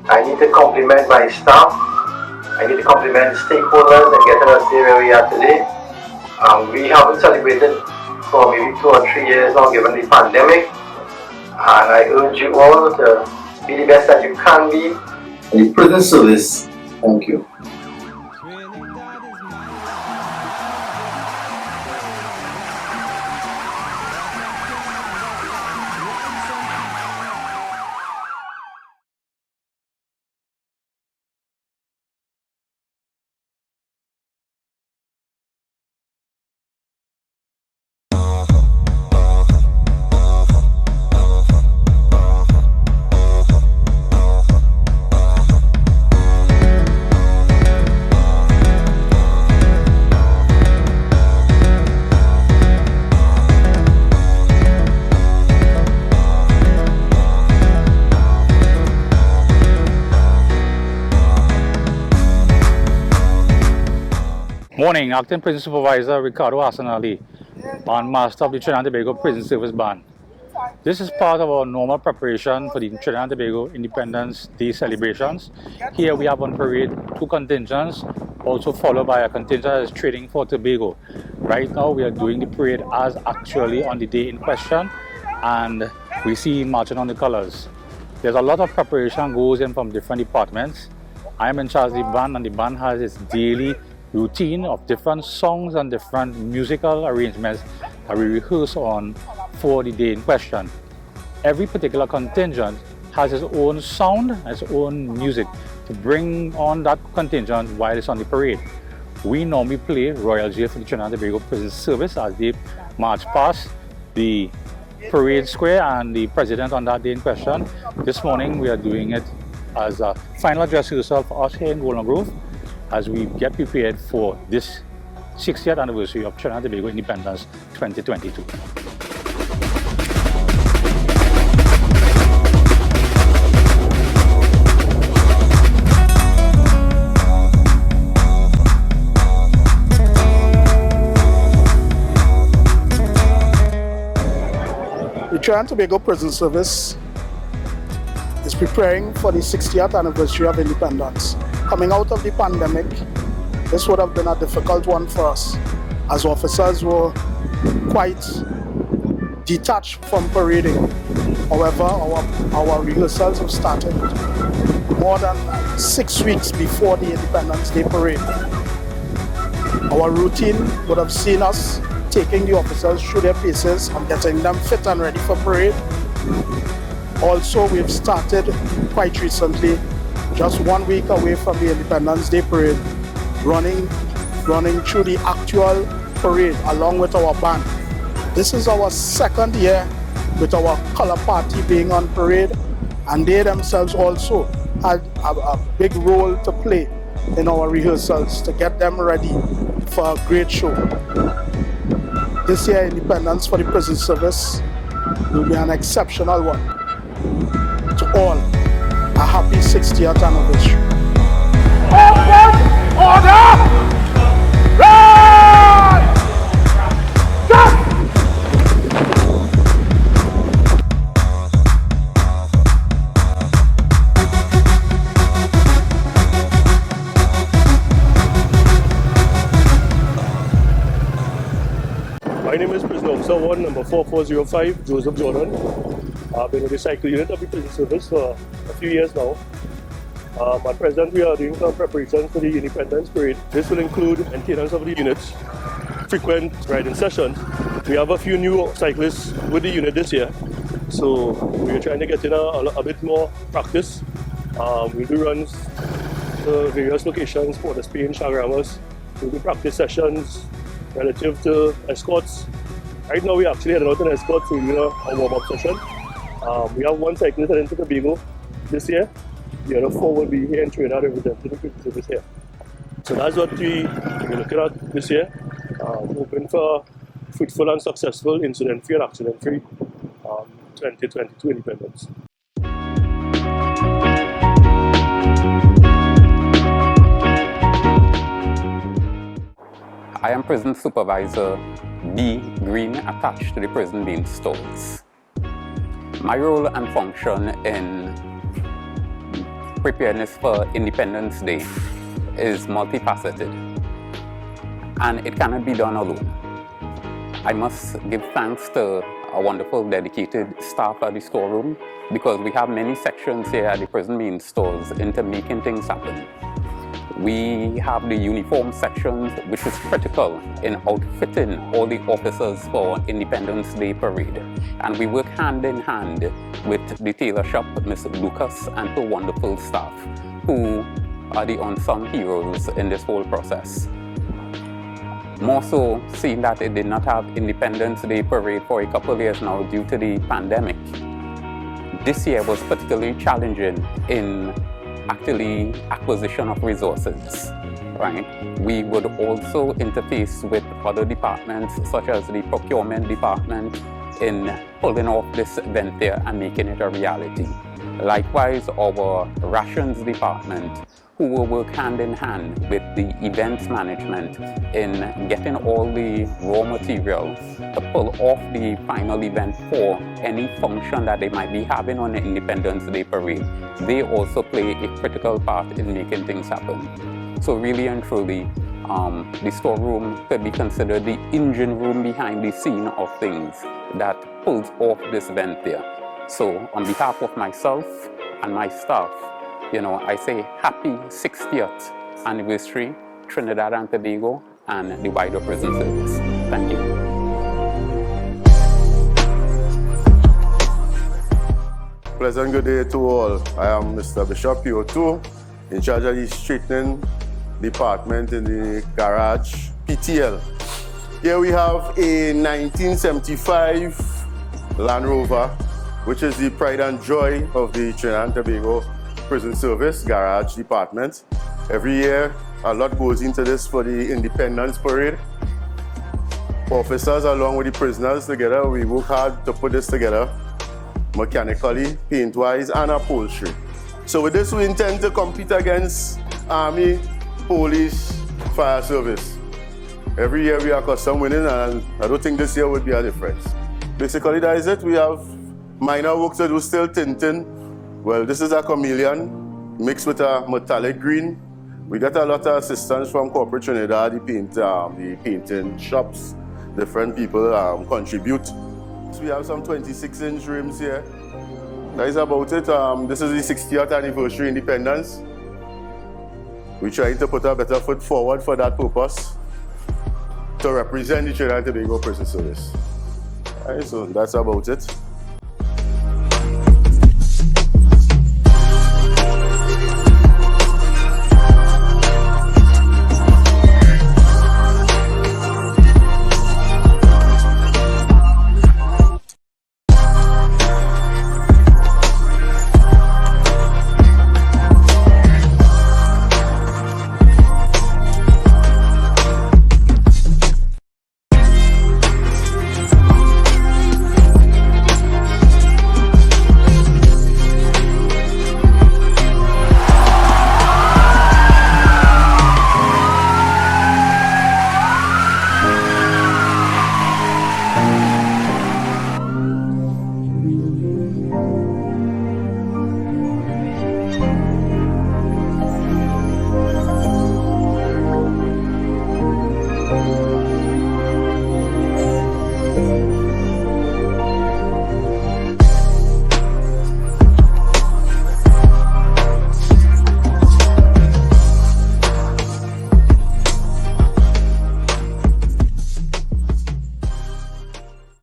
I need to compliment my staff. I need to compliment the stakeholders and getting us there where we are today. We haven't celebrated for maybe 2 or 3 years now given the pandemic. And I urge you all to be the best that you can be. The prison service, thank you. Morning, Acting Prison Supervisor Ricardo Asanali, and Master of the Trinidad and Tobago Prison Service Band. This is part of our normal preparation for the Trinidad and Tobago Independence Day celebrations. Here we have on parade 2 contingents, also followed by a contingent that is training for Tobago. Right now we are doing the parade as actually on the day in question, and we see marching on the colors. There's a lot of preparation goes in from different departments. I am in charge of the band, and the band has its daily routine of different songs and different musical arrangements that we rehearse on for the day in question. Every particular contingent has its own sound, its own music to bring on that contingent while it's on the parade. We normally play Royal J for the Trinidad and Tobago Prison Service as they march past the parade square and the president on that day in question. This morning we are doing it as a final dress rehearsal for us here in Golden Grove, as we get prepared for this 60th anniversary of Trinidad and Tobago Independence 2022. The Trinidad and Tobago Prison Service is preparing for the 60th anniversary of independence. Coming out of the pandemic, this would have been a difficult one for us, as officers were quite detached from parading. However, our rehearsals have started more than 6 weeks before the Independence Day parade. Our routine would have seen us taking the officers through their paces and getting them fit and ready for parade. Also, we've started quite recently, just 1 week away from the Independence Day parade, running through the actual parade along with our band. This is our 2nd year with our color party being on parade, and they themselves also had a big role to play in our rehearsals to get them ready for a great show. This year, Independence for the Prison Service will be an exceptional one. To all, a happy 60th anniversary. Order! Right! My name is Prison Officer 1, number 4405, Joseph Jordan. I've been with the cycle unit of the prison service for a few years now. At present, we are doing some preparations for the Independence Parade. This will include maintenance of the units, frequent riding sessions. We have a few new cyclists with the unit this year, so we're trying to get in a bit more practice. We do runs to various locations, Port of Spain, Chaguaramas. We do practice sessions relative to escorts. Right now, we actually headed out an escort, so we're doing a warm-up session. We have 1 cyclist heading to Tobago this year. The other 4 will be here in Trinidad representing the prison service here. So that's what we're looking at this year. Hoping for fruitful and successful, incident-free and accident-free 2022 independence. I am Prison Supervisor B. Green, attached to the prison being stalls. My role and function in preparedness for Independence Day is multifaceted, and it cannot be done alone. I must give thanks to a wonderful dedicated staff at the storeroom, because we have many sections here at the prison main stores into making things happen. We have the uniform sections, which is critical in outfitting all the officers for Independence Day parade. And we work hand in hand with the tailor shop, Ms. Lucas, and her wonderful staff, who are the unsung heroes in this whole process. More so, seeing that it did not have Independence Day parade for a couple of years now due to the pandemic, this year was particularly challenging in actually acquisition of resources, right? We would also interface with other departments such as the procurement department in pulling off this event there and making it a reality. Likewise, our rations department, who will work hand in hand with the events management in getting all the raw material to pull off the final event for any function that they might be having on the Independence Day parade. They also play a critical part in making things happen. So really and truly, the storeroom could be considered the engine room behind the scene of things that pulls off this event there. So on behalf of myself and my staff, I say happy 60th anniversary, Trinidad and Tobago and the wider prison service. Thank you. Pleasant good day to all. I am Mr. Bishop PO2, in charge of the straightening department in the garage PTL. Here we have a 1975 Land Rover, which is the pride and joy of the Trinidad and Tobago Prison Service Garage Department. Every year, a lot goes into this for the Independence Parade. Officers, along with the prisoners together, we work hard to put this together mechanically, paint-wise, and upholstery. So with this, we intend to compete against Army, Police, Fire Service. Every year we are custom winning, and I don't think this year would be a difference. Basically, that is it. We have minor work to do, still tinting. Well, this is a chameleon mixed with a metallic green. We get a lot of assistance from corporate Trinidad, the painting shops, different people contribute. So we have some 26-inch rims here. That is about it. This is the 60th anniversary independence. We're trying to put a better foot forward for that purpose, to represent the Trinidad and Tobago Prison Service. Right, so that's about it.